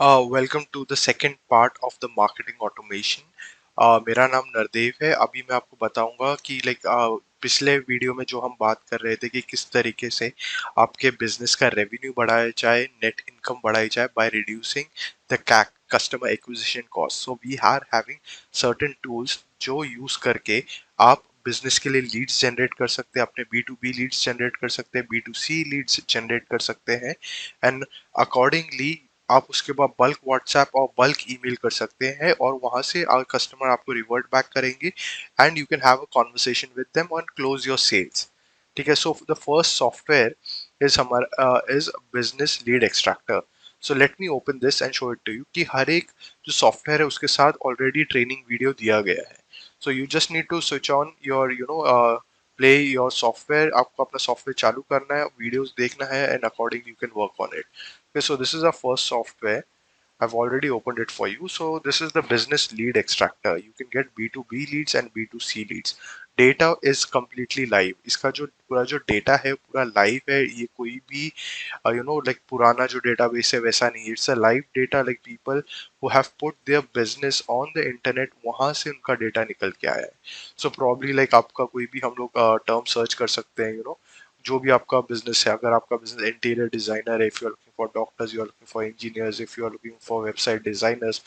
Welcome to the second part of the marketing automation. मेरा नाम नरदेव है। अभी मैं आपको बताऊंगा कि पिछले वीडियो में जो हम बात कर रहे थे कि किस तरीके से आपके बिजनेस का रेवेन्यू बढ़ाया जाए, नेट इनकम बढ़ाई जाए by reducing the CAC customer acquisition cost. So we are having certain tools जो यूज करके आप बिजनेस के लिए लीड्स जनरेट कर सकते हैं, अपने B2B लीड्स जनरेट कर सकते हैं, B2C लीड्स जनरेट कर सकते हैं एंड अकॉर्डिंगली आप उसके बाद बल्क व्हाट्सएप और बल्क ईमेल कर सकते हैं और वहां से कस्टमर आपको रिवर्ट बैक करेंगे and you can have a conversation with them and close your sales. ठीक है। So the first software is हमारा is business lead extractor. So let me open this and show it to you कि हर एक जो software है उसके साथ ऑलरेडी ट्रेनिंग वीडियो दिया गया है। So you just need to switch on your play your software. आपको अपना सॉफ्टवेयर चालू करना है, वीडियोस देखना है and according you can work on it. Okay, so this is our first software. I've already opened it for you. So this is the business lead extractor. You can get B2B leads and B2C leads. Data is completely live. इसका जो पूरा जो data है पूरा live है। ये कोई भी पुराना जो डेटाबेस है वैसा नहीं है। It's a live data, like people who have put their business on the internet, वहां से उनका डेटा निकल के आया है। सो प्रॉब्ली लाइक आपका कोई भी हम लोग टर्म सर्च कर सकते हैं, जो भी आपका बिजनेस है। अगर आपका बिजनेस इंटीरियर डिजाइनर है, if you are looking for doctors, you are looking for engineers, if you are looking for website designers,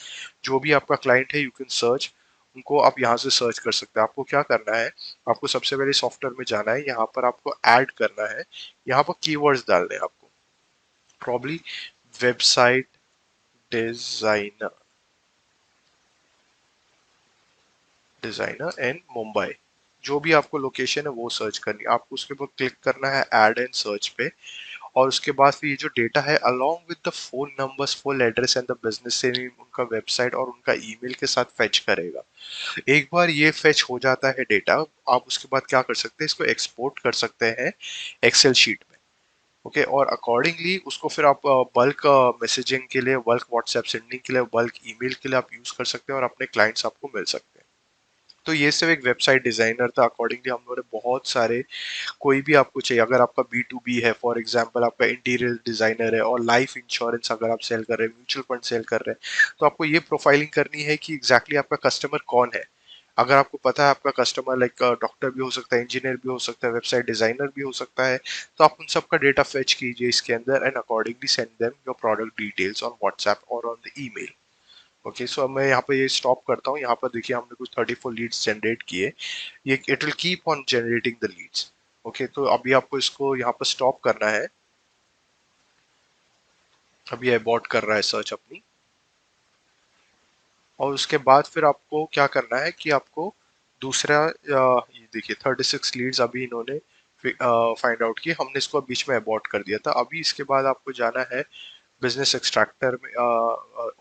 जो भी आपका क्लाइंट है यू कैन सर्च उनको। आप यहाँ से सर्च कर सकते हैं। आपको क्या करना है, आपको सबसे पहले सॉफ्टवेयर में जाना है, यहाँ पर आपको ऐड करना है, यहाँ पर कीवर्ड्स डालने हैं आपको। प्रॉब्ली वेबसाइट डिजाइनर डिजाइनर इन मुंबई, जो भी आपको लोकेशन है वो सर्च करनी है। आपको उसके ऊपर क्लिक करना है ऐड एंड सर्च पे, और उसके बाद फिर ये जो डेटा है along with the phone numbers, full address and the business name, उनका वेबसाइट और उनका ईमेल के साथ फेच करेगा। एक बार ये फेच हो जाता है डेटा, आप उसके बाद क्या कर सकते हैं, इसको एक्सपोर्ट कर सकते हैं एक्सेल शीट में। ओके, और अकॉर्डिंगली उसको फिर आप बल्क मैसेजिंग के लिए, बल्क व्हाट्सएप सेंडिंग के लिए, बल्क ईमेल के लिए आप यूज कर सकते हैं और अपने क्लाइंट्स आपको मिल सकते हैं। तो ये सिर्फ एक वेबसाइट डिजाइनर था। अकॉर्डिंगली हम लोगों ने बहुत सारे, कोई भी आपको चाहिए, अगर आपका B2B है, फॉर एग्जांपल आपका इंटीरियर डिजाइनर है और लाइफ इंश्योरेंस अगर आप सेल कर रहे हैं, म्यूचुअल फंड सेल कर रहे हैं, तो आपको ये प्रोफाइलिंग करनी है कि एग्जैक्टली आपका कस्टमर कौन है। अगर आपको पता है आपका कस्टमर लाइक डॉक्टर भी हो सकता है, इंजीनियर भी हो सकता है, वेबसाइट डिजाइनर भी हो सकता है, तो आप उन सब का डेटा फेच कीजिए इसके अंदर and accordingly send them your product details on WhatsApp और ऑन द ईमेल। ओके, सो अब मैं यहाँ पे ये स्टॉप करता हूँ। यहाँ पर देखिए हमने कुछ 34 लीड्स जनरेट किए। ये it will keep on generating the leads. Okay, तो अभी आपको इसको यहाँ पर स्टॉप करना है। अभी एबॉर्ट कर रहा है सर्च अपनी, और उसके बाद फिर आपको क्या करना है कि आपको दूसरा ये देखिए 36 लीड्स अभी इन्होंने फाइंड आउट की। हमने इसको बीच में एबॉर्ट कर दिया था। अभी इसके बाद आपको जाना है बिजनेस एक्सट्रैक्टर में।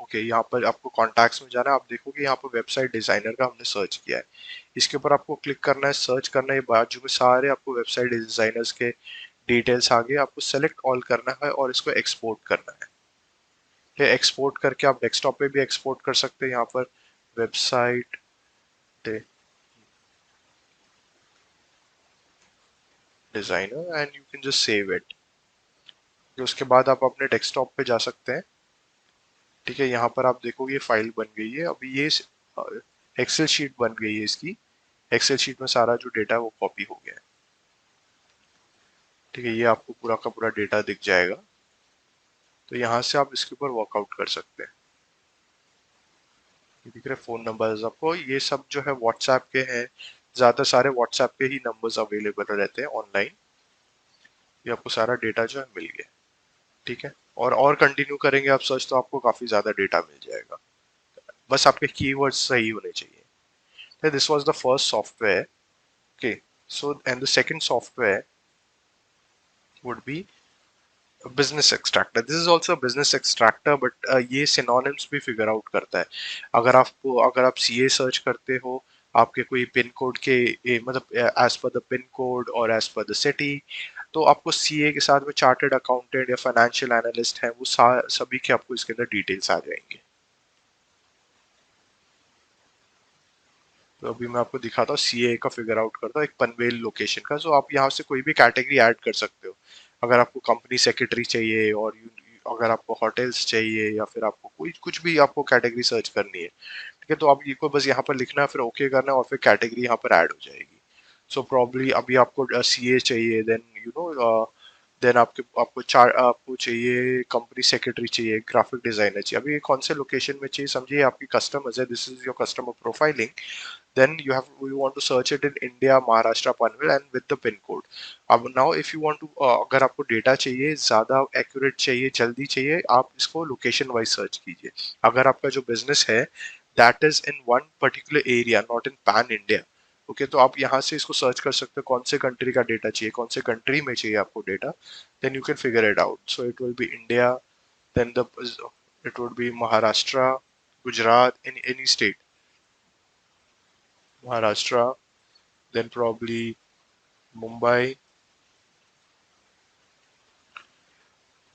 ओके, यहाँ पर आपको कॉन्टैक्ट्स में जाना है। आप देखोगे यहाँ पर वेबसाइट डिजाइनर का हमने सर्च किया है। इसके ऊपर आपको क्लिक करना है, सर्च करना है, बाजू में सारे आपको वेबसाइट डिजाइनर्स के डिटेल्स आगे, आपको सेलेक्ट ऑल करना है और इसको एक्सपोर्ट करना है। ये एक्सपोर्ट करके आप डेस्कटॉप पे भी एक्सपोर्ट कर सकते हैं। यहाँ पर website designer and you can just save it. उसके बाद आप अपने डेस्कटॉप पे जा सकते हैं। ठीक है, यहाँ पर आप देखोगे ये फाइल बन गई है। अभी ये एक्सेल शीट बन गई है इसकी। एक्सेल शीट में सारा जो डेटा है वो कॉपी हो गया है। ठीक है, ये आपको पूरा का पूरा डेटा दिख जाएगा। तो यहाँ से आप इसके ऊपर वर्कआउट कर सकते हैं। ये दिख रहे फोन नंबर्स आपको, ये सब जो है व्हाट्सएप के हैं। ज्यादा सारे व्हाट्सएप के ही नंबर्स अवेलेबल रहते हैं ऑनलाइन। ये आपको सारा डेटा जो है मिल गया। ठीक है, और कंटिन्यू करेंगे आप सर्च तो आपको काफी ज्यादा डेटा मिल जाएगा। बस आपके कीवर्ड्स सही होने चाहिए। This was the first software. Okay, so and the second software would be business extractor. This is also business extractor, but ये सिनोनिम्स भी फिगर आउट करता है। अगर आप सीए सर्च करते हो, आपके कोई पिन कोड के मतलब as per the pin code और एज पर द सिटी, तो आपको सीए के साथ में चार्टर्ड अकाउंटेंट या फाइनेंशियल एनालिस्ट है, वो सभी के आपको इसके अंदर डिटेल्स आ जाएंगे। तो अभी मैं आपको दिखाता हूँ, सीए का फिगर आउट करता हूँ एक पनवेल लोकेशन का। सो आप यहाँ से कोई भी कैटेगरी ऐड कर सकते हो। अगर आपको कंपनी सेक्रेटरी चाहिए, और अगर आपको होटल्स चाहिए, या फिर आपको कोई कुछ भी आपको कैटेगरी सर्च करनी है, ठीक है, तो आप ये को बस यहाँ पर लिखना है, फिर ओके करना है और फिर कैटेगरी यहाँ पर ऐड हो जाएगी। सो प्रॉब्ली अभी आपको सीए चाहिए, देन देन आपको आपको चाहिए कंपनी सेक्रेटरी चाहिए, ग्राफिक डिजाइनर चाहिए। अभी ये कौन से लोकेशन में चाहिए, समझिए आपकी कस्टमर्स है, this is your customer profiling, then you want to search it in India, Maharashtra, Panvel and with the pin code. अब now if you want to अगर आपको डेटा चाहिए, ज़्यादा एक्यूरेट चाहिए, जल्दी चाहिए, आप इसको लोकेशन वाइज सर्च कीजिए। अगर आपका जो बिजनेस है that is in one particular area, not in pan India, okay, तो आप यहाँ से इसको सर्च कर सकते हो कौन से कंट्री का डेटा चाहिए, कौन से कंट्री में चाहिए आपको data, then you can figure it out. So it will be India, then the it would be Maharashtra, Gujarat, in any state, Maharashtra, then probably Mumbai,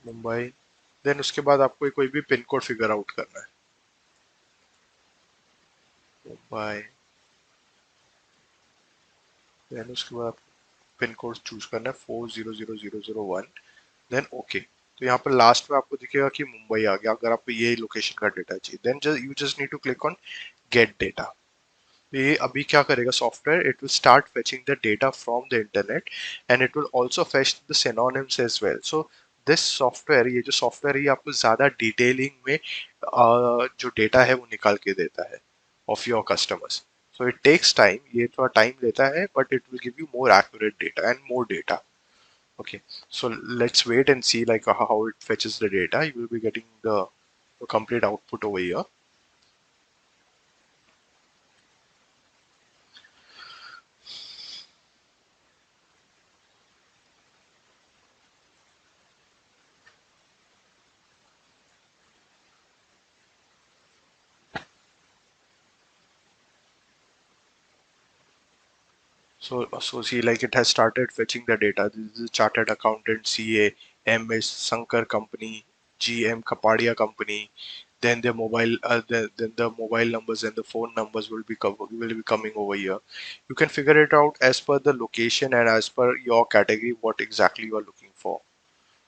Mumbai, then उसके बाद आपको कोई भी पिन कोड फिगर आउट करना है, Mumbai, then उसके बाद pin code choose करना है 400001, देन ओके। तो यहाँ पर लास्ट में आपको दिखेगा कि मुंबई आ गया। अगर आपको ये लोकेशन का डेटा चाहिए, then you just need to click on get data. ये अभी क्या करेगा software, it will start fetching the data from the internet and it will also fetch the synonyms as well. So this software, ये जो software है, ये आपको ज्यादा डिटेलिंग में जो डेटा है वो निकाल के देता है of your customers. So it takes time, ये थोड़ा टाइम लेता है, but it will give you more accurate data and more data. Okay, so let's wait and see like how it fetches the data. You will be getting the complete output over here. So see, like it has started fetching the data. This is chartered accountant CA, MS Sankar company, GM Kapadia company. Then the mobile, then the mobile numbers and the phone numbers will be coming over here. You can figure it out as per the location and as per your category what exactly you are looking for.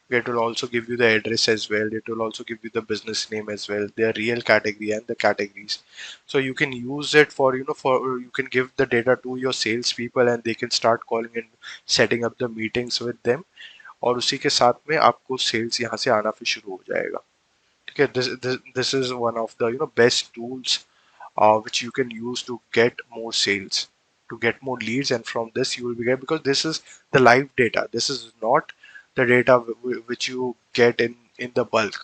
It will also give you the address as well. It will also give you the business name as well, their real category and the categories. So you can use it for, for you can give the data to your salespeople and they can start calling and setting up the meetings with them. और उसी के साथ में आपको sales यहाँ से आना फिर शुरू हो जाएगा। ठीक है, this is one of the best tools which you can use to get more sales, to get more leads, and from this you will be get, because this is the live data. This is not the data which you get in the bulk,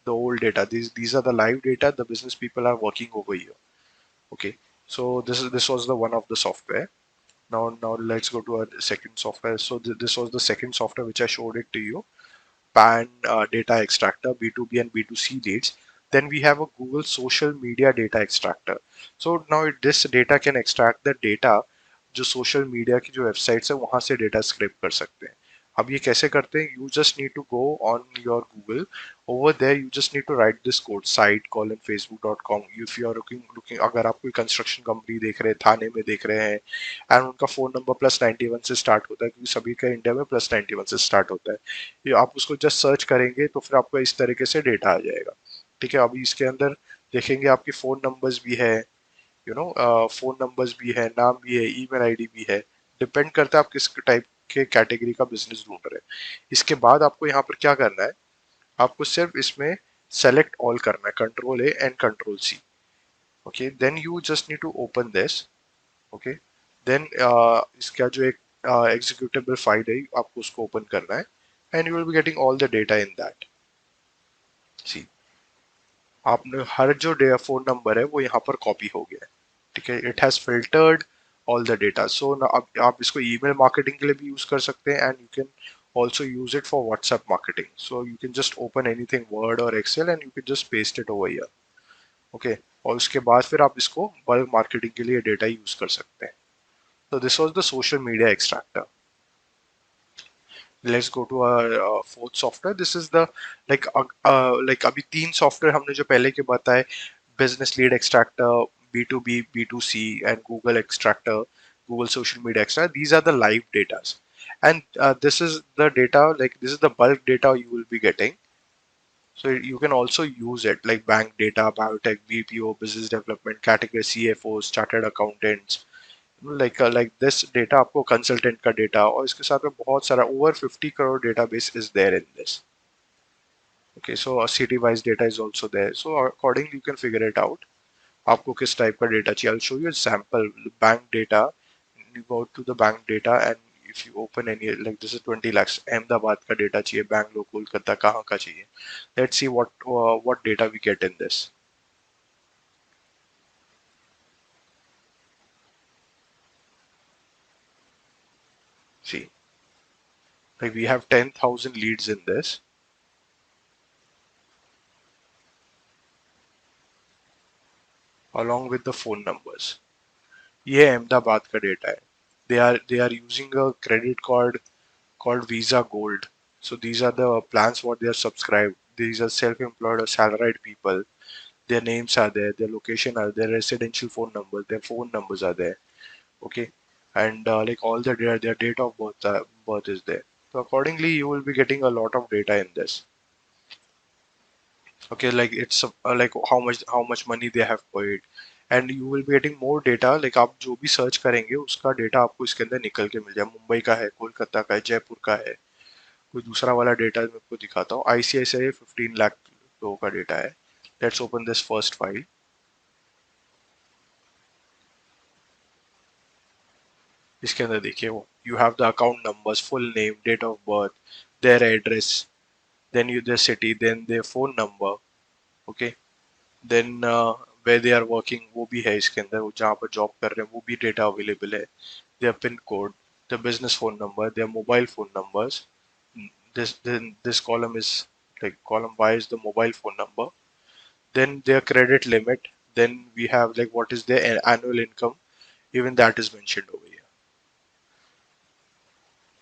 the old data. These are the live data the business people are working over here. Okay, so this was the one of the software. Now let's go to our second software. So this was the second software which I showed it to you. PAN data extractor, B2B and B2C leads. Then we have a Google social media data extractor. So now this data can extract the data जो social media की जो websites है वहां से data scrap कर सकते हैं। अब ये कैसे करते हैं, you just need to go on your Google, over there you just need to write this code site colon facebook.com। If you are looking अगर आप कोई कंस्ट्रक्शन कंपनी देख रहे हैं, थाने में देख रहे हैं, एंड उनका फोन नंबर +91 से स्टार्ट होता है, क्योंकि सभी का इंडिया में +91 से स्टार्ट होता है। ये आप उसको जस्ट सर्च करेंगे तो फिर आपको इस तरीके से डेटा आ जाएगा। ठीक है, अभी इसके अंदर देखेंगे आपकी फोन नंबर्स भी है, फोन नंबर्स भी है, नाम भी है, ईमेल आईडी भी है। डिपेंड करता है आप किस टाइप के कैटेगरी का बिजनेस ढूंढ रहे हैं। इसके बाद आपको यहाँ पर क्या करना है, आपको सिर्फ इसमें सेलेक्ट ऑल करना है, control A and control C. Okay, then you just need to open this. Okay, then इसका जो एक एग्जीक्यूटेबल फाइल है आपको उसको ओपन करना है, and you will be getting all the data in that. See, आपने हर जो फोन नंबर है वो यहाँ पर कॉपी हो गया है। ठीक है, it has filtered all the data. So आप इसको ईमेल मार्केटिंग के लिए भी यूज कर सकते हैं, and you can also use it for WhatsApp marketing. So you can just open anything Word or Excel and you can just paste it over here. Okay, और उसके बाद फिर आप इसको बल्क मार्केटिंग के लिए डेटा यूज कर सकते हैं। So this was the social media extractor. Let's go to our fourth software. This is the like अभी तीन सॉफ्टवेयर हमने जो पहले के बताए, business lead extractor, B2B, B2C and Google extractor, Google social media extractor. These are the live data, and this is the data, like this is the bulk data you will be getting. So you can also use it like bank data, biotech, BPO, business development, category CFOs, chartered accountants, like this data आपको consultant का data और इसके साथ में बहुत सारा over 50 crore database is there in this. Okay, so a city wise data is also there. So accordingly you can figure it out. आपको किस टाइप का डेटा चाहिए? I'll show you a sample bank data. You go to the bank data and if you open any like this is 20 lakhs Ahmedabad का data चाहिए, बैंगलोर, कोलकाता कहाँ का चाहिए? Let's see what data we get in this. See, like we have 10,000 leads in this. Along with the phone numbers. ये अहमदाबाद का data है. They are using a credit card called Visa Gold. So these are the plans what they are subscribed. These are self-employed or salaried people. Their names are there, their location are there, residential phone numbers, their phone numbers are there. Okay, and like all the data, their date of birth is there. So accordingly, you will be getting a lot of data in this. Okay, like it's like how much money they have paid, and you will be getting more data. Like आप जो भी search करेंगे उसका data आपको इसके अंदर निकल के मिल जाए. मुंबई का है, कोलकाता का है, जयपुर का है. कोई दूसरा वाला डेटा मैं आपको दिखाता हूँ. ICICI 15 लाख लोगों का डेटा है. Let's open this first file. इसके अंदर देखिए वो you have the account numbers, full name, date of birth, their address, then you their city, then their phone number. Okay, then where they are working वो भी है इसके अंदर, वो जहाँ पर जॉब कर रहे हैं वो भी डेटा अवेलेबल है. Their pin code, the business phone number, their mobile phone numbers. This column is like column Y is the mobile phone number. Then their credit limit. Then we have like what is their annual income. Even that is mentioned over here.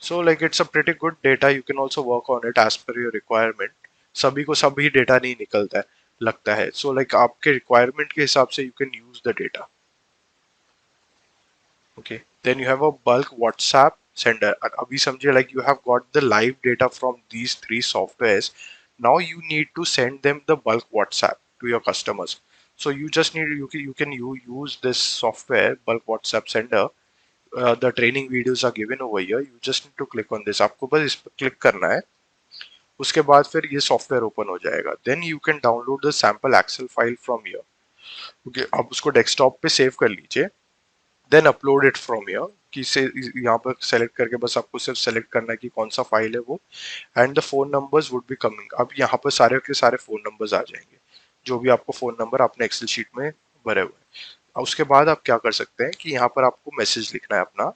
So like it's a pretty good data. You can also work on it as per your requirement. सभी को सभी data नहीं निकलता है लगता है. So like आपके requirement के हिसाब से you can use the data. Okay. Then you have a bulk WhatsApp sender. अभी समझिए like you have got the live data from these three softwares. Now you need to send them the bulk WhatsApp to your customers. So you just need you use this software bulk WhatsApp sender. The training videos are given over here. You just need to click on this. आपको बस इस पर click करना है. उसके बाद फिर ये सॉफ्टवेयर ओपन हो जाएगा. Then you can download the sample excel file from here. Okay, आप उसको डेस्कटॉप पे सेव कर लीजिए. Then upload it from here. कि से यहाँ पर सेलेक्ट करके बस आपको सिर्फ सेलेक्ट करना है कि कौन सा फाइल है वो. And the phone numbers would be coming. अब यहाँ पर सारे के सारे फोन नंबर्स आ जाएंगे जो भी आपको फोन नंबर आपने एक्सेल शीट में भरे हुए हैं. उसके बाद आप क्या कर सकते हैं कि यहाँ पर आपको मैसेज लिखना है अपना,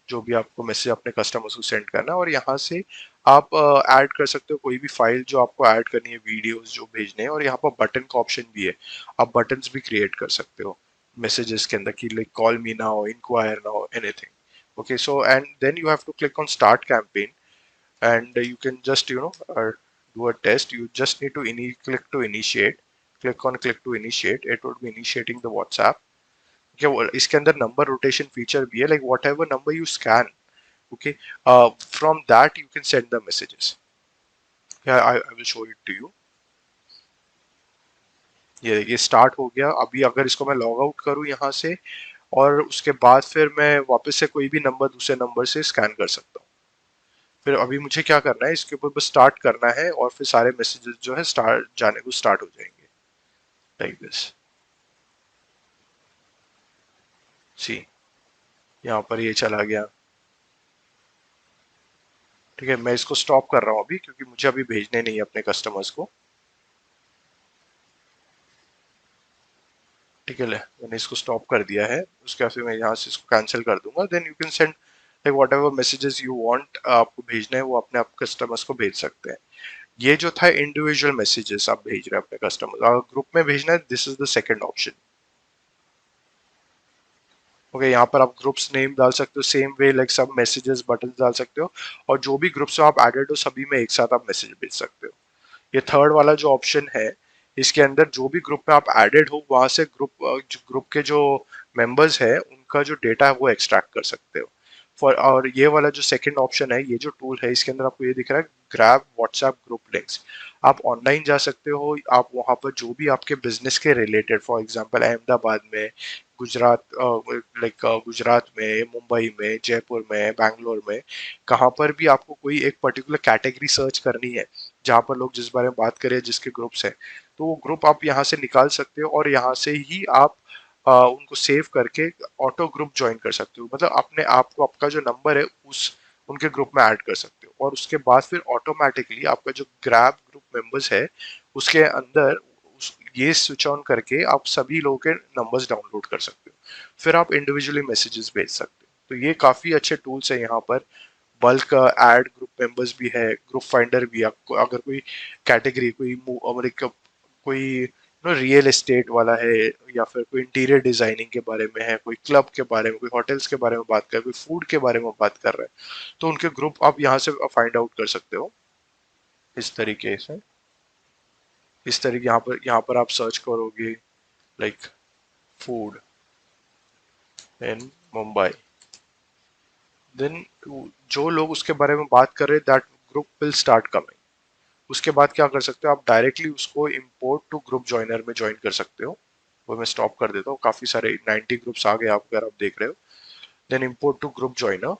जो भी आपको मैसेज अपने कस्टमर्स को सेंड करना है. और यहाँ से आप ऐड कर सकते हो कोई भी फाइल जो आपको ऐड करनी है, वीडियोस जो भेजने हैं. और यहाँ पर बटन का ऑप्शन भी है. आप बटन्स भी क्रिएट कर सकते हो मैसेजेस के अंदर कि like call me now, inquire now, anything. Okay, so and then you have to click on start campaign, and you can just do a test. You just need to click to initiate. Click to initiate. It would be initiating the WhatsApp. Okay, well, इसके अंदर number rotation feature भी है. Like whatever number you scan, okay, from that you can send the messages. Yeah, I will show it to you. ये start हो गया. अभी अगर इसको मैं लॉग आउट करूँ यहाँ से और उसके बाद फिर मैं वापस से कोई भी नंबर दूसरे नंबर से स्कैन कर सकता हूँ. फिर अभी मुझे क्या करना है, इसके ऊपर बस स्टार्ट करना है और फिर सारे मैसेजेस जो है स्टार्ट जाने को स्टार्ट हो जाएंगे लाइक दिस. सी, यहाँ पर ये चला गया. ठीक है, मैं इसको स्टॉप कर रहा हूँ अभी क्योंकि मुझे अभी भेजने नहीं है अपने कस्टमर्स को. ठीक है, मैंने इसको स्टॉप कर दिया है. उसके बाद फिर मैं यहाँ से इसको कैंसिल कर दूंगा. Then you can send like whatever messages you want आपको भेजना है वो अपने आप कस्टमर्स को भेज सकते हैं. ये जो था इंडिविजुअल मैसेजेस आप भेज रहे हैं अपने कस्टमर. अगर ग्रुप में भेजना है this is the second option. Okay, यहाँ पर आप ग्रुप्स नेम डाल सकते हो सेम वे लाइक सब मैसेजेस बटन डाल सकते हो. और जो भी ग्रुप्स में आप एडेड हो सभी में एक साथ आप मैसेज भेज सकते हो. ये थर्ड वाला जो ऑप्शन है इसके अंदर जो भी ग्रुप में आप एडेड हो वहां से ग्रुप के जो मेंबर्स है उनका जो डेटा है वो एक्सट्रैक्ट कर सकते हो. और ये वाला जो सेकंड ऑप्शन है, ये जो टूल है, इसके अंदर आपको ये दिख रहा है ग्रैब व्हाट्सएप ग्रुप लिंक्स। आप ऑनलाइन जा सकते हो, आप वहां पर जो भी आपके बिजनेस के रिलेटेड, फॉर एग्जांपल अहमदाबाद में, गुजरात, गुजरात में, मुंबई में, जयपुर में, बैंगलोर में, कहाँ पर भी आपको कोई एक पर्टिकुलर कैटेगरी सर्च करनी है जहाँ पर लोग जिस बारे में बात करें, जिसके ग्रुप्स हैं, तो वो ग्रुप आप यहाँ से निकाल सकते हो और यहाँ से ही आप उनको सेव करके ऑटो ग्रुप ज्वाइन कर सकते हो। मतलब अपने आप को, आपका जो नंबर है उस उनके ग्रुप में ऐड कर सकते हो और उसके बाद फिर ऑटोमेटिकली आपका जो ग्रैब ग्रुप मेंबर्स है उसके अंदर ये स्विच ऑन करके आप सभी लोगों के नंबर्स डाउनलोड कर सकते हो। फिर आप इंडिविजुअली मैसेजेस भेज सकते हो। तो ये काफ़ी अच्छे टूल्स है यहाँ पर। बल्क ऐड ग्रुप मेंबर्स भी है, ग्रुप फाइंडर भी है। आपको अगर कोई कैटेगरी, कोई रियल एस्टेट वाला है, या फिर कोई इंटीरियर डिजाइनिंग के बारे में है, कोई क्लब के बारे में, कोई होटल्स के बारे में बात कर, कोई फूड के बारे में बात कर रहा है, तो उनके ग्रुप आप यहाँ से फाइंड आउट कर सकते हो। इस तरीके से, इस तरीके यहाँ पर आप सर्च करोगे like food in Mumbai, then जो लोग उसके बारे में बात कर रहे हैं, that group will start coming. उसके बाद क्या कर सकते हो, आप डायरेक्टली उसको इंपोर्ट टू ग्रुप जॉइनर में ज्वाइन कर सकते हो। वो मैं स्टॉप कर देता हूँ, काफी सारे 90 ग्रुप्स आ गए आप, अगर आप देख रहे हो। Then import to group joiner,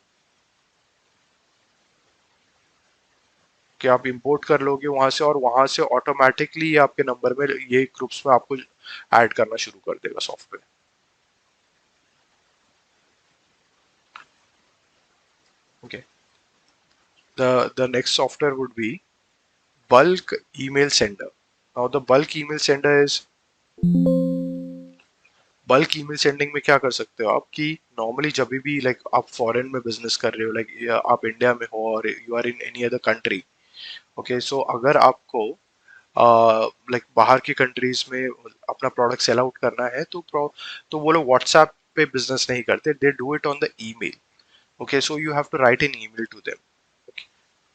कि आप इंपोर्ट कर लोगे वहां से, और वहां से ऑटोमेटिकली आपके नंबर में ये ग्रुप्स में आपको ऐड करना शुरू कर देगा software. Okay, the next software would be bulk email sender. Now the bulk email sender is, bulk email sending में क्या कर सकते हो आप, कि नॉर्मली जब भी लाइक आप फॉरेन में बिजनेस कर रहे हो, लाइक आप इंडिया में हो और you are in any other country, okay, so अगर आपको लाइक बाहर की कंट्रीज में अपना प्रोडक्ट सेल आउट करना है, तो वो लोग व्हाट्सएप पे बिजनेस नहीं करते, they do it on the email. Okay, so you have to write an email to them.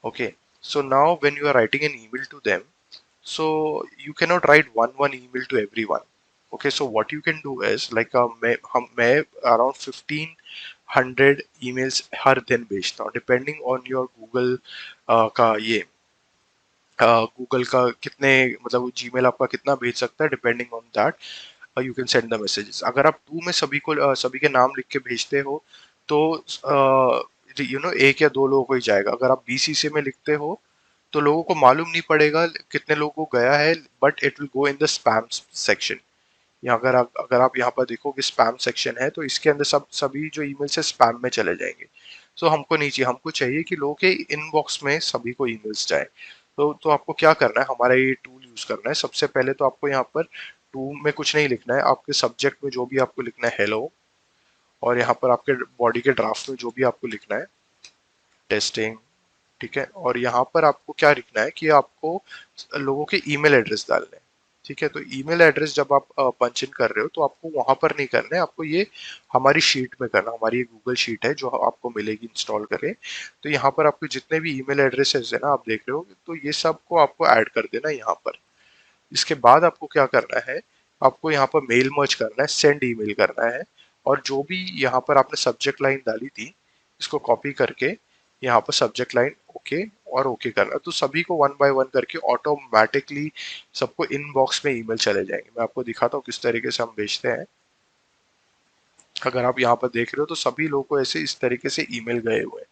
Okay, so now when you are writing an email to them, so you cannot write one email to everyone. Okay, so what you can do is like मैं around 1500 emails हर दिन भेजता हूँ, depending on your Google का ये Google का कितने, मतलब Gmail आपका कितना भेज सकता है, depending on that you can send the messages. अगर आप टू में सभी के नाम लिख के भेजते हो, तो एक या दो लोगों को ही जाएगा। अगर आप बीसीसी में लिखते हो तो लोगों को मालूम नहीं पड़ेगा कितने लोगों को गया है, but it will go in the spam section. या अगर आप यहाँ पर देखोगे स्पैम सेक्शन है, तो इसके अंदर सभी जो ईमेल से स्पैम में चले जाएंगे। सो हमको नहीं चाहिए, हमको चाहिए कि लोगों के इनबॉक्स में सभी को ईमेल्स जाए। तो आपको क्या करना है, हमारा ये टूल यूज करना है। सबसे पहले तो आपको यहाँ पर टू में कुछ नहीं लिखना है, आपके सब्जेक्ट में जो भी आपको लिखना है हेलो, और यहाँ पर आपके बॉडी के ड्राफ्ट में जो भी आपको लिखना है टेस्टिंग, ठीक है। और यहाँ पर आपको क्या लिखना है कि आपको लोगों के ईमेल एड्रेस डालने हैं, ठीक है। तो ईमेल एड्रेस जब आप पंच इन कर रहे हो, तो आपको वहां पर नहीं करना है, आपको ये हमारी शीट में करना। हमारी ये गूगल शीट है जो आपको मिलेगी इंस्टॉल करके। तो यहाँ पर आपके जितने भी ईमेल एड्रेसेस है ना, आप देख रहे हो, तो ये सब को आपको ऐड कर देना यहाँ पर। इसके बाद आपको क्या करना है, आपको यहाँ पर मेल मर्ज करना है, सेंड ईमेल करना है, और जो भी यहाँ पर आपने सब्जेक्ट लाइन डाली थी, इसको कॉपी करके यहाँ पर सब्जेक्ट लाइन ओके और ओके करना है। तो सभी को वन बाय वन करके ऑटोमेटिकली सबको इनबॉक्स में ईमेल चले जाएंगे। मैं आपको दिखाता हूँ किस तरीके से हम भेजते हैं। अगर आप यहाँ पर देख रहे हो, तो सभी लोगों को ऐसे इस तरीके से ईमेल गए हुए हैं,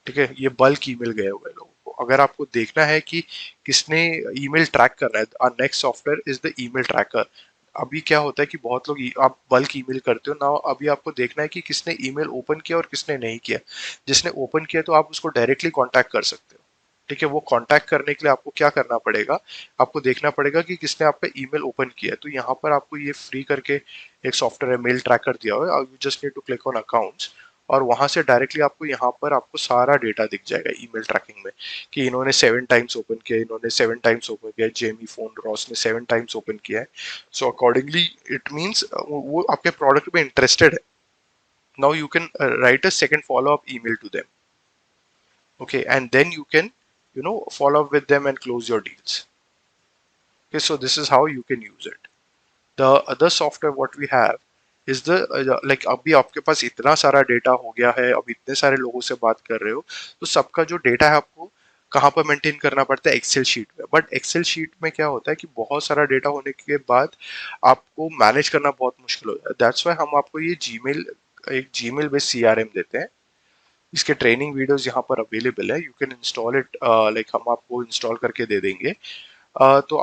ठीक है। ये बल्क ईमेल गए हुए हैं लोगों को। अगर आपको देखना है कि किसने ईमेल ट्रैक करना है, next software is the email tracker. अभी क्या होता है कि बहुत लोग आप बल्क ईमेल करते हो ना, अभी आपको देखना है कि किसने ईमेल ओपन किया और किसने नहीं किया। जिसने ओपन किया तो आप उसको डायरेक्टली कांटेक्ट कर सकते हो, ठीक है। वो कांटेक्ट करने के लिए आपको क्या करना पड़ेगा, आपको देखना पड़ेगा कि किसने आपका ईमेल ओपन किया है। तो यहाँ पर आपको ये फ्री करके एक सॉफ्टवेयर है, मेल ट्रैकर दिया हुआ है, you just need to click on accounts, और वहां से डायरेक्टली आपको यहाँ पर आपको सारा डेटा दिख जाएगा ईमेल ट्रैकिंग में, कि इन्होंने 7 टाइम्स ओपन किया, इन्होंने 7 टाइम्स ओपन किया, जेमी फोन रॉस ने 7 टाइम्स ओपन किया है। सो अकॉर्डिंगली इट मीन्स वो आपके प्रोडक्ट में इंटरेस्टेड है। Now you can write a second follow up email to them, okay, and then you can follow up with them and close your deals. Okay, so this is how you can use it. The other software what we have is the like अभी आपके पास इतना सारा data हो गया है, अब इतने सारे लोगों से बात कर रहे हो, तो सबका जो डेटा है आपको कहाँ पर मेंटेन करना पड़ता है? एक्सेल शीट में। बट एक्सेल शीट में क्या होता है कि बहुत सारा डेटा होने के बाद आपको मैनेज करना बहुत मुश्किल होता है। दैट्स वाई हम आपको ये जीमेल, एक जीमेल बेस्ड सीआरएम देते हैं। इसके ट्रेनिंग वीडियोस यहाँ पर अवेलेबल है, you can install it, like हम आपको इंस्टॉल करके दे देंगे। तो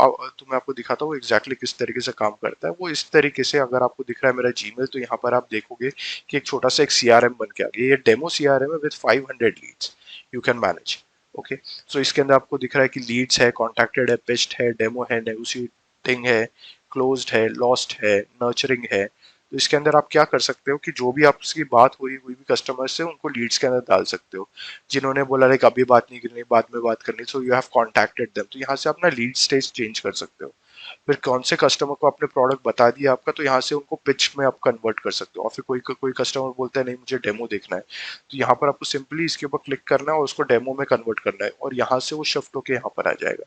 मैं आपको दिखाता हूँ एग्जैक्टली किस तरीके से काम करता है वो। इस तरीके से अगर आपको दिख रहा है मेरा जीमेल, तो यहाँ पर आप देखोगे कि एक छोटा सा एक सीआरएम बन के आ गया। ये डेमो सीआरएम है with 500 leads you can manage. Okay, so इसके अंदर आपको दिख रहा है कि लीड्स है, कॉन्टैक्टेड है, पिच्ड है, डेमो है, नेगोशिएटिंग है, क्लोज्ड है, लॉस्ट है, नर्चरिंग है। तो इसके अंदर आप क्या कर सकते हो कि जो भी आपकी बात हुई हुई भी कस्टमर से, उनको लीड्स के अंदर डाल सकते हो। जिन्होंने बोला लाइक अभी बात नहीं करनी, बाद में बात करनी, सो यू हैव कॉन्टैक्टेड देम, तो यहाँ से अपना लीड स्टेज चेंज कर सकते हो। फिर कौन से कस्टमर को आपने प्रोडक्ट बता दिया आपका, तो यहाँ से उनको पिच में आप कन्वर्ट कर सकते हो। और फिर कोई कोई कस्टमर बोलता है नहीं मुझे डेमो देखना है, तो यहाँ पर आपको सिंपली इसके ऊपर क्लिक करना है और उसको डेमो में कन्वर्ट करना है, और यहाँ से वो शिफ्ट होकर यहाँ पर आ जाएगा।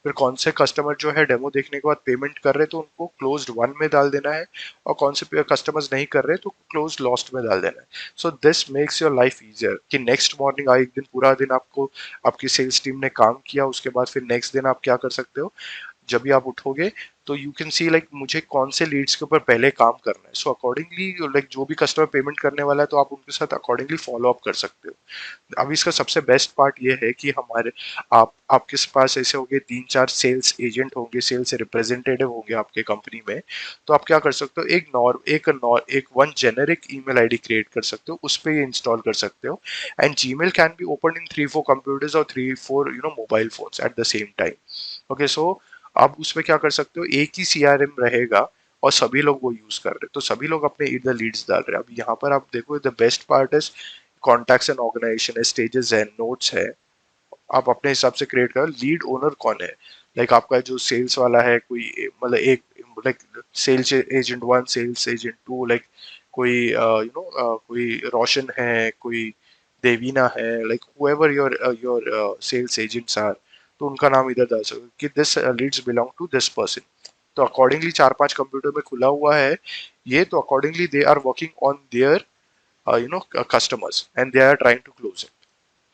फिर कौन से कस्टमर जो है डेमो देखने के बाद पेमेंट कर रहे, तो उनको क्लोज्ड वन में डाल देना है, और कौन से कस्टमर्स नहीं कर रहे तो क्लोज लॉस्ट में डाल देना है। So this makes your life easier कि नेक्स्ट मॉर्निंग एक दिन पूरा दिन आपको आपकी सेल्स टीम ने काम किया, उसके बाद फिर नेक्स्ट दिन आप क्या कर सकते हो, जब भी आप उठोगे तो यू कैन सी लाइक मुझे कौन से लीड्स के ऊपर पहले काम करना है। सो अकॉर्डिंगली लाइक जो भी कस्टमर पेमेंट करने वाला है, तो आप उनके साथ अकॉर्डिंगली फॉलो अप कर सकते हो। अब इसका सबसे बेस्ट पार्ट ये है कि हमारे आपके पास ऐसे होंगे 3-4 सेल्स एजेंट होंगे, सेल्स रिप्रेजेंटेटिव होंगे आपके कंपनी में। तो आप क्या कर सकते हो, एक one generic email ID create कर सकते हो, उस पर ये इंस्टॉल कर सकते हो। And Gmail can be open in 3-4 computers और 3-4 mobile phones at the same time. Okay, so आप उसमें क्या कर सकते हो, एक ही सीआरएम रहेगा और सभी लोग वो यूज कर रहे हैं, तो सभी लोग अपने इधर लीड्स डाल रहे हैं। अब यहाँ पर आप देखो the best part is contacts and organisation है, स्टेजेस है, नोट्स है। आप अपने हिसाब से क्रिएट करो। लीड ओनर कौन है, लाइक आपका जो सेल्स वाला है, कोई मतलब एक like sales agent one, sales agent two, like कोई कोई रोशन है, कोई देवीना है, like however your sales agents are, तो उनका नाम इधर डाल सकते हो कि this leads belong to this person. तो अकॉर्डिंगली 4-5 कंप्यूटर में खुला हुआ है ये, तो accordingly they are working on their customers, and they are trying to close it.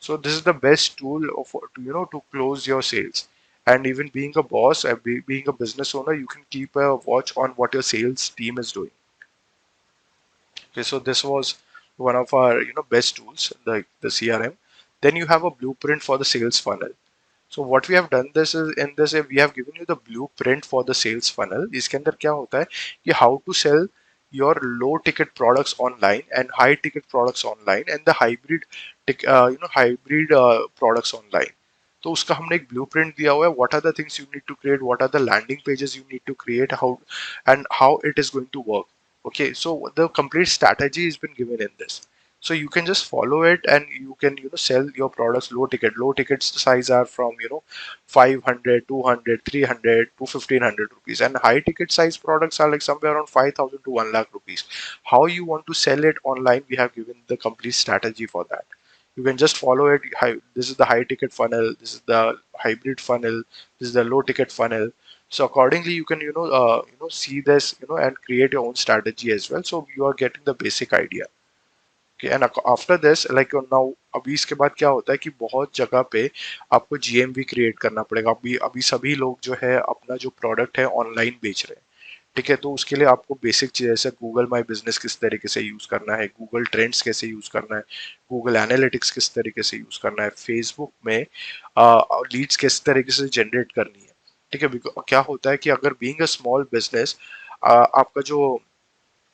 So this is the best tool of to close your sales. And even being a boss, being a business owner, you can keep a watch on what your sales team is doing. Okay, so this was one of our best tools, the CRM. Then you have a blueprint for the sales funnel. So what we have done this is in this we have given you the blueprint for the sales funnel. इसके अंदर क्या होता है कि how to sell your low ticket products online and high ticket products online and the hybrid products online. तो उसका हमने एक ब्लूप्रिंट दिया हुआ है, what are the things you need to create, what are the landing pages you need to create, how and how it is going to work. Okay, so the complete strategy has been given in this, so you can just follow it and you can sell your products low ticket size are from 500, 200, 300 to 1500 rupees, and high ticket size products are like somewhere around 5000 to 1 lakh rupees. How you want to sell it online, we have given the complete strategy for that. You can just follow it. This is the high ticket funnel, this is the hybrid funnel, this is the low ticket funnel. So accordingly you can see this and create your own strategy as well, so you are getting the basic idea. Okay, and after this like now अभी इसके बाद क्या होता है कि बहुत जगह पे आपको जीएमवी क्रिएट करना पड़ेगा। अभी अभी सभी लोग जो है अपना जो प्रोडक्ट है ऑनलाइन बेच रहे हैं, ठीक है, तो उसके लिए आपको बेसिक चीज़ जैसे गूगल माई बिजनेस किस तरीके से यूज़ करना है, गूगल ट्रेंड्स कैसे यूज़ करना है, गूगल एनालिटिक्स किस तरीके से यूज़ करना है, फेसबुक में लीड्स किस तरीके से जनरेट करनी है। ठीक है, क्या होता है कि अगर बीइंग अ स्मॉल बिजनेस आपका जो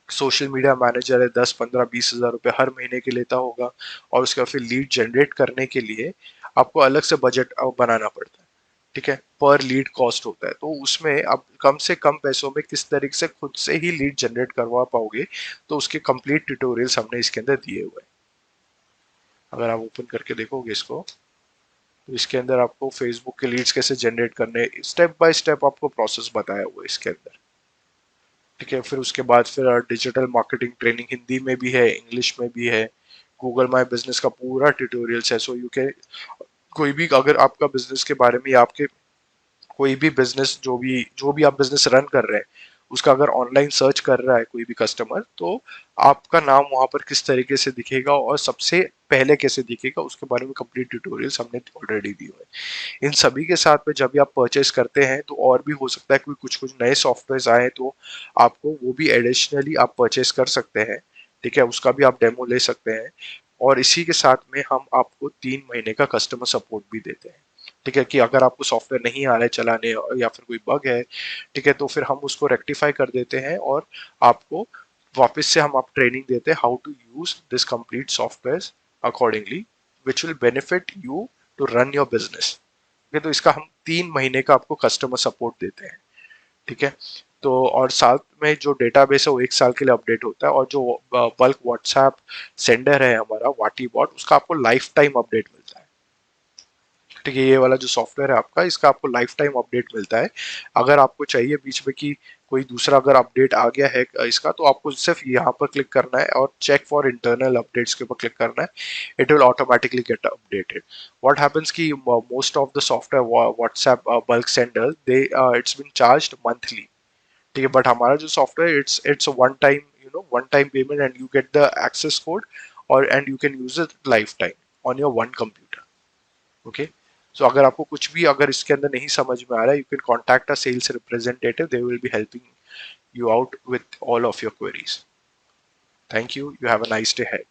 सोशल मीडिया मैनेजर है 10-15-20 हज़ार रुपये हर महीने के लेता होगा, और उसके बाद फिर लीड जनरेट करने के लिए आपको अलग से बजट बनाना पड़ता है। ठीक है, पर लीड कॉस्ट होता है, तो उसमें आप कम से कम पैसों में किस तरीके से खुद से ही लीड जनरेट करवा पाओगे, तो उसके कंप्लीट ट्यूटोरियल्स हमने इसके अंदर दिए हुए हैं। अगर आप ओपन करके देखोगे इसको, तो इसके अंदर आपको फेसबुक के लीड्स कैसे जनरेट करने, स्टेप बाय स्टेप आपको प्रोसेस बताया हुआ है इसके अंदर। ठीक है, फिर उसके बाद फिर डिजिटल मार्केटिंग ट्रेनिंग हिंदी में भी है, इंग्लिश में भी है, गूगल माई बिजनेस का पूरा ट्यूटोरियल्स है। सो यू के कोई भी अगर आपका बिजनेस के बारे में या आपके कोई भी बिजनेस जो भी आप बिजनेस रन कर रहे हैं उसका अगर ऑनलाइन सर्च कर रहा है कोई भी कस्टमर, तो आपका नाम वहां पर किस तरीके से दिखेगा और सबसे पहले कैसे दिखेगा उसके बारे में कंप्लीट ट्यूटोरियल्स हमने ऑलरेडी दी हुए हैं। इन सभी के साथ में जब भी आप परचेस करते हैं तो और भी हो सकता है कि कुछ कुछ नए सॉफ्टवेयर आए तो आपको वो भी एडिशनली आप परचेस कर सकते हैं। ठीक है, उसका भी आप डेमो ले सकते हैं। और इसी के साथ में हम आपको 3 महीने का कस्टमर सपोर्ट भी देते हैं। ठीक है, कि अगर आपको सॉफ्टवेयर नहीं आ रहा है चलाने या फिर कोई बग है, ठीक है, तो फिर हम उसको रेक्टिफाई कर देते हैं और आपको वापस से हम आप ट्रेनिंग देते हैं how to use this complete software accordingly, which will benefit you to run your business. ठीक है, तो इसका हम 3 महीने का आपको कस्टमर सपोर्ट देते हैं। ठीक है, तो और साथ में जो डेटाबेस है वो 1 साल के लिए अपडेट होता है, और जो बल्क व्हाट्सएप सेंडर है हमारा वाटी बॉट, उसका आपको लाइफ टाइम अपडेट मिलता है। ठीक है, ये वाला जो सॉफ्टवेयर है आपका, इसका आपको लाइफ टाइम अपडेट मिलता है। अगर आपको चाहिए बीच में कि कोई दूसरा अगर अपडेट आ गया है इसका, तो आपको सिर्फ यहाँ पर क्लिक करना है और चेक फॉर इंटरनल अपडेट्स के ऊपर क्लिक करना है। It will automatically get updated. What happens कि most of the software WhatsApp bulk sender they it's been charged monthly. ठीक है, बट हमारा जो software it's one time, one time payment, and you get the access code, और and you can use it lifetime on your one computer. Okay, so अगर आपको कुछ भी अगर इसके अंदर नहीं समझ में आ रहा है, you can contact a sales representative, they will be helping you out with all of your queries. Thank you. You have a nice day ahead.